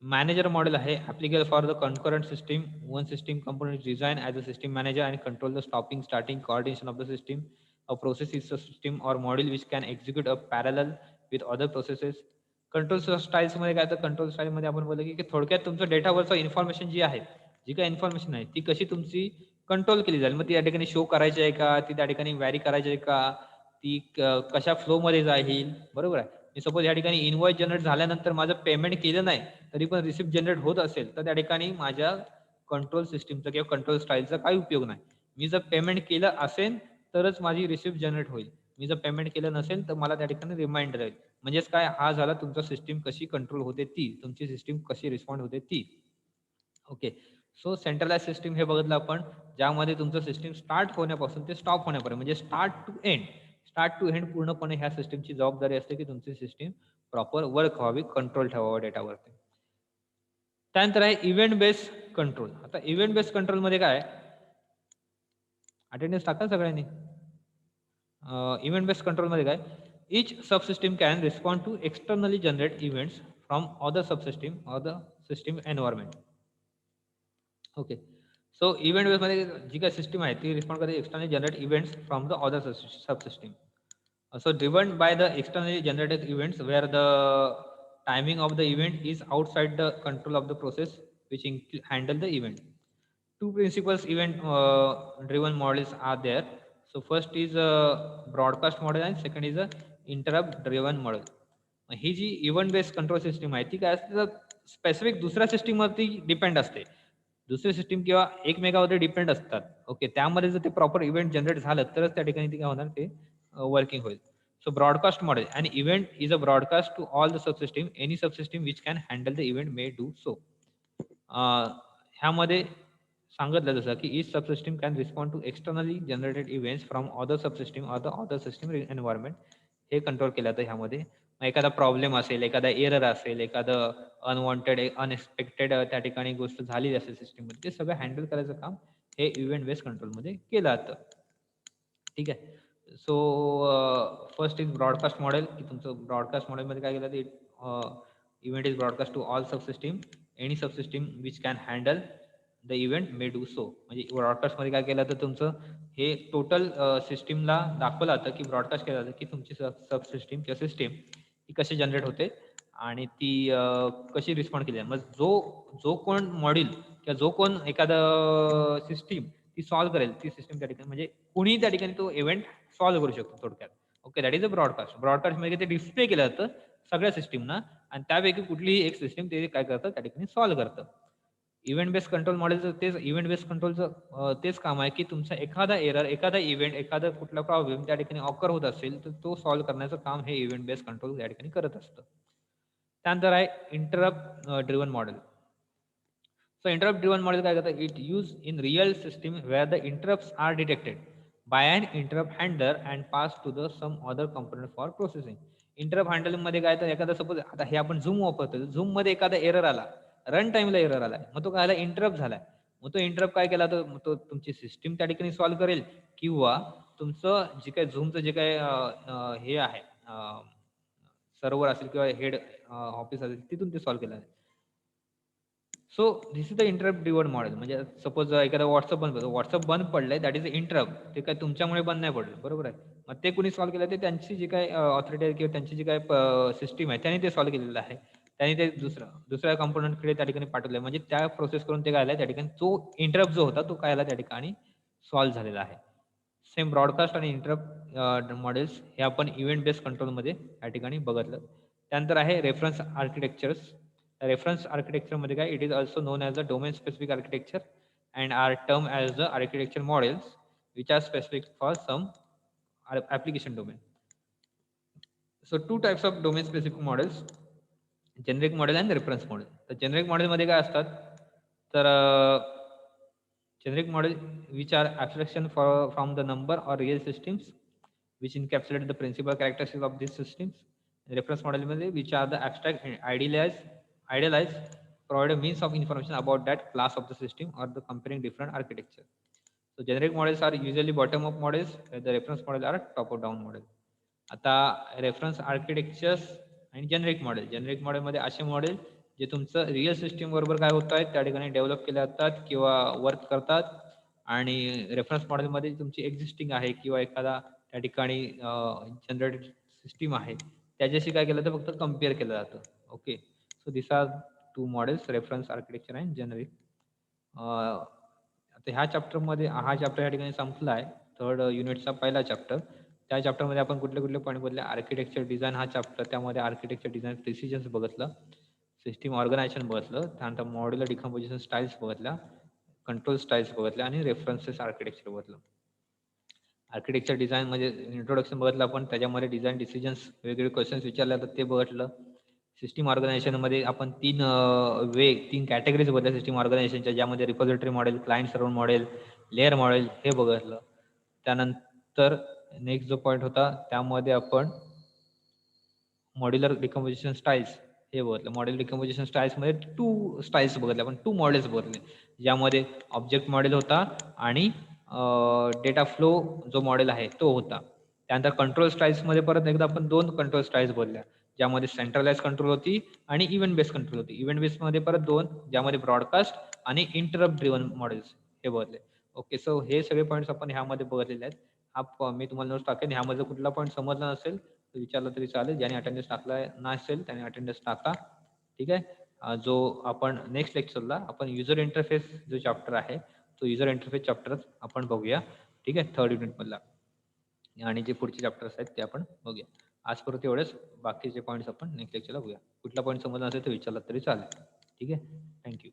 Manager model है applicable for the concurrent system. One system component is designed as a system manager and control the stopping, starting, coordination of the system. A process is a system or module which can execute a parallel with other processes. Control styles मध्ये काय तर control style मध्ये आपण बोललो की थोडक्यात तुमचं डेटावरचं information जी आहे जी काही इन्फॉर्मेशन आहे ती कशी तुमची कंट्रोल केली जाईल. मग ती त्या ठिकाणी शो करायची आहे का, ती त्या ठिकाणी व्हॅरी करायची आहे का, ती कशा फ्लो मध्ये जाईल. बरोबर आहे. मी सपोज या ठिकाणी इनवॉइस जनरेट झाल्यानंतर माझं पेमेंट केलं नाही तरी पण रिसिप्ट जनरेट होत असेल तर त्या ठिकाणी माझ्या कंट्रोल सिस्टीमचा किंवा कंट्रोल स्टाईलचा काही उपयोग नाही. मी जर पेमेंट केलं असेल तरच माझी रिसिप्ट जनरेट होईल. मी जर पेमेंट केलं नसेल तर मला त्या ठिकाणी रिमाइंडर राहील. म्हणजेच काय, हा झाला तुमचा सिस्टीम कशी कंट्रोल होते ती, तुमची सिस्टीम कशी रिस्पॉन्ड होते ती. ओके. सो सेंट्रलाइज सिस्टीम हे बघितलं आपण, ज्यामध्ये तुमचं सिस्टीम स्टार्ट होण्यापासून ते स्टॉप होण्यापर्यंत म्हणजे स्टार्ट टू एंड पूर्णपणे ह्या सिस्टीमची जबाबदारी असते की तुमची सिस्टीम प्रॉपर वर्क व्हावी, कंट्रोल ठेवावा डेटावरती. त्यानंतर आहे इव्हेंट बेस्ड कंट्रोल. आता इव्हेंट बेस्ड कंट्रोल मध्ये काय, अटेंडन्स टाका सगळ्यांनी. इव्हेंट बेस्ड कंट्रोल मध्ये काय, each subsystem can respond to externally generate events from other subsystem or the system environment. Okay. So event based मध्ये जी काही सिस्टीम आहे ती रिस्पॉन्ड करते externally generate events from the other subsystem. So driven by the externally generated events where the timing of the event is outside the control of the process which handle the event. Two principles event driven models are there. So first is a broadcast model and second is a interrupt driven model. ही जी event based control system आहे ती काय असते तर specific दुसऱ्या सिस्टीमवरती depend असते. दुसरी सिस्टीम किंवा एकमेकावरती डिपेंड असतात. ओके. त्यामध्ये जर ते प्रॉपर इव्हेंट जनरेट झालं तरच त्या ठिकाणी ते काय होणार, ते वर्किंग होईल. So broadcast model, an event is a broadcast to all the subsystem. Any subsystem which can handle the event may do so. ह्यामध्ये सांगितलं जसं की each subsystem can respond to externally generated events from other subsystem or the other system environment. हे control केलं जातं ह्यामध्ये. एखादा problem असेल, एखादा एरर असेल, एखादं अनवॉन्टेड अनएक्सपेक्टेड त्या ठिकाणी गोष्ट झाली असेल सिस्टीममध्ये, ते सगळं हँडल करायचं काम हे इव्हेंट बेस्ड कंट्रोलमध्ये केलं जातं. ठीक आहे. So first is broadcast model, की तुमचं ब्रॉडकास्ट मॉडेलमध्ये काय केलं ते event is broadcast to all subsystem. Any subsystem which can handle the event may do so. म्हणजे ब्रॉडकास्टमध्ये काय केलं तर तुमचं हे टोटल सिस्टीमला दाखवलं जातं की ब्रॉडकास्ट केलं जातं की तुमची सबसिस्टीम किंवा सिस्टीम ही कशी जनरेट होते आणि ती कशी रिस्पॉन्ड केली आहे. मग जो कोण मॉड्यूल किंवा जो कोण एखादं सिस्टीम ती सॉल्व्ह करेल ती सिस्टीम त्या ठिकाणी म्हणजे कुणीही त्या ठिकाणी तो इव्हेंट सॉल्व्ह करू शकतो थोडक्यात. Okay. That is a broadcast. Broadcast म्हणजे ते डिस्प्ले केलं जातं सगळ्या सिस्टीमना आणि त्यापैकी कुठलीही एक सिस्टीम ते काय करतं त्या ठिकाणी सॉल्व्ह करतं. इव्हेंट बेस्ड कंट्रोल मॉडेलचं तेच इव्हेंट बेस्ड कंट्रोलचं तेच काम आहे की तुमचा एखादा एरर, एखादा इव्हेंट, एखादा कुठला प्रॉब्लेम त्या ठिकाणी ऑकर होत असेल तर तो सॉल्व्ह करण्याचं काम हे इव्हेंट बेस्ड कंट्रोल त्या ठिकाणी करत असतं. त्यानंतर आहे interrupt driven model. So interrupt driven model काय करतं, it used in real system where the interrupts are detected by an interrupt handler and passed to the some other component for processing. Interrupt handling मध्ये काय तर एखादा suppose आता हे आपण zoom वापरतो, झूम मध्ये एखादा एरर आला, रन टाइमला एरर आला, मग तो काय आला, इंटरप्ट झालाय. मग तो इंटरप्ट काय केला तर तो तुमची सिस्टीम त्या ठिकाणी सॉल्व्ह करेल किंवा तुमचं जे काही झूमचं जे काही हे आहे सर्व्हर असेल किंवा हेड ऑफिस असेल तिथून ते सॉल्व्ह केलं आहे. So this is the interrupt driven model. म्हणजे सपोज एखादा व्हॉट्सअप बंद पडलंय, दॅट इज इंटरप्ट. ते काय तुमच्यामुळे बंद नाही पडलं, बरोबर आहे. मग ते कुणी सॉल्व्ह केलं ते त्यांची जी काही ऑथॉरिटी आहे किंवा त्यांची जी काही सिस्टीम आहे त्यांनी ते सॉल्व्ह केलेलं आहे. त्यांनी ते दुसऱ्या कंपोनंटकडे त्या ठिकाणी पाठवलं, म्हणजे त्या प्रोसेस करून ते काय आलं त्या ठिकाणी तो इंटरप्ट जो होता तो काय आला त्या ठिकाणी सॉल्व्ह झालेला आहे. सेम ब्रॉडकास्ट आणि इंटरप्ट मॉडेल्स हे आपण इव्हेंट बेस्ड कंट्रोलमध्ये या ठिकाणी बघितलं. त्यानंतर आहे रेफरन्स आर्किटेक्चर्स. रेफरन्स आर्किटेक्चर मध्ये काय, it is also known as a domain specific architecture and are term as the architecture models which are specific for some application domain. So two types of domain specific models, generic model and reference model. तर generic model मध्ये काय असतात तर generic model which are abstraction from the number or real systems which encapsulate the principal characteristics of these systems. Reference मॉडेलमध्ये which are the abstract idealize provide a means of information about that class of the system or the comparing different architecture. So generic models are usually bottom up models, the reference model are top down model. आता reference architectures आणि generic मॉडेलमध्ये असे model जे तुमचं real system बरोबर काय होत आहेत त्या ठिकाणी डेव्हलप केले जातात किंवा वर्क करतात, आणि रेफरन्स मॉडेलमध्ये तुमची एक्झिस्टिंग आहे किंवा एखादा त्या ठिकाणी जनरेटेड सिस्टीम आहे त्याच्याशी काय केलं तर फक्त कम्पेअर केलं जातं. Okay, so this are two models, reference architecture and generic. आता ह्या चॅप्टरमध्ये हा चॅप्टर या ठिकाणी संपला आहे, थर्ड युनिटचा पहिला चॅप्टर. त्या चॅप्टरमध्ये आपण कुठले कुठले पॉईंट बघितले? आर्किटेक्चर डिझाईन हा चॅप्टर, त्यामध्ये आर्किटेक्चर डिझाईन प्रिसिजन्स बघितलं, सिस्टीम ऑर्गनायझेशन बघितलं, त्यानंतर मॉड्युलर डिकम्पोजिशन स्टाईल्स बघितल्या, कंट्रोल स्टाईल्स बघितल्या आणि रेफरन्सेस आर्किटेक्चर बघितलं. आर्किटेक्चर डिझाईन म्हणजे इंट्रोडक्शन बघितलं आपण, त्याच्यामध्ये डिझाईन डिसिजन्स वेगवेगळे क्वेश्चन्स विचारले जातात ते बघितलं. सिस्टीम ऑर्गनायझेशनमध्ये आपण तीन कॅटेगरीज बघितल्या सिस्टीम ऑर्गनायझेशनच्या, ज्यामध्ये repository model, client server model, layer model हे बघितलं. त्यानंतर नेक्स्ट जो पॉईंट होता त्यामध्ये आपण मॉड्युलर डिकम्पोजिशन स्टाईल्स हे बघितलं. मॉडेल डिकम्पोजिशन स्टाईल्समध्ये 2 स्टाईल्स बघितल्या, आपण 2 मॉडेल्स बघितले, ज्यामध्ये ऑब्जेक्ट मॉडेल होता आणि डेटा फ्लो जो मॉडेल आहे तो होता. त्यानंतर कंट्रोल स्टाईल्समध्ये परत एकदा आपण 2 कंट्रोल स्टाईल्स बघितल्या, ज्यामध्ये सेंट्रलाइज कंट्रोल होती आणि इव्हेंट बेस्ड कंट्रोल होती. इव्हेंट बेस्डमध्ये परत 2, ज्यामध्ये ब्रॉडकास्ट आणि इंटरप्ट ड्रिव्हन मॉडेल्स हे बघितले. ओके, सो हे सगळे पॉईंट्स आपण ह्यामध्ये बघितलेले आहेत. मी तुम्हाला नोट्स टाकेन, ह्यामध्ये कुठला पॉईंट समजला नसेल तर विचारलं तरी चालेल. ज्याने अटेंडन्स टाकला नसेल त्याने अटेंडन्स टाका. ठीक आहे. जो आपण नेक्स्ट लेक्चरला आपण युजर इंटरफेस जो चॅप्टर आहे तो युजर इंटरफेस चॅप्टर आपण बघूया. ठीक आहे, थर्ड युनिटमधला, आणि जे पुढचे चॅप्टर्स आहेत ते आपण बघूया. आजपर्यंत एवढेच, बाकीचे पॉईंट्स आपण नेक्स्ट लेक्चरला बघूया. कुठला पॉईंट समजला नसेल तर विचारला तरी चालेल. ठीक आहे, थँक्यू.